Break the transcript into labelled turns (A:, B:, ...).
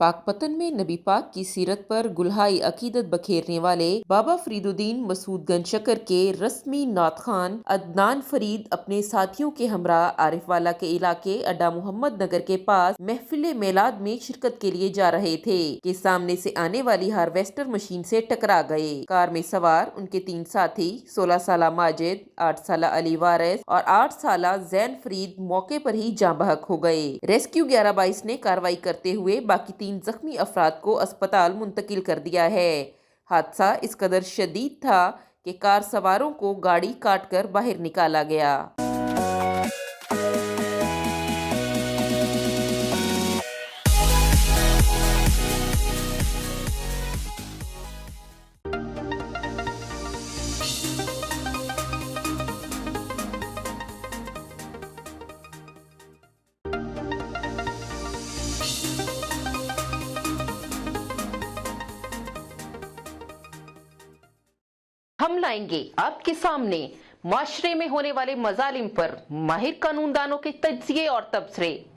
A: पाकपतन में नबी पाक की सीरत पर गुल्हाई अकीदत बखेरने वाले बाबा फरीदुद्दीन मसूद शक्कर के रस्मी नात खान अदनान फरीद अपने साथियों के हमरा आरिफवाला के इलाके अड्डा मोहम्मद नगर के पास महफिल मेलाद में शिरकत के लिए जा रहे थे कि सामने से आने वाली हार्वेस्टर मशीन से टकरा गए। कार में सवार उनके 3 साथी 16 साला माजिद, 8 साला अली वारिस और 8 साला जैन फरीद मौके पर ही जाँ बहक हो गए। रेस्क्यू 1122 ने कार्रवाई करते हुए बाकी 3 जख्मी अफराद को अस्पताल मुंतकिल कर दिया है। हादसा इस कदर शदीद था कि कार सवारों को गाड़ी काट कर बाहर निकाला गया।
B: हम लाएंगे आपके सामने माशरे में होने वाले मजालिम पर माहिर कानूनदानों के तज्जिए और तबसरे।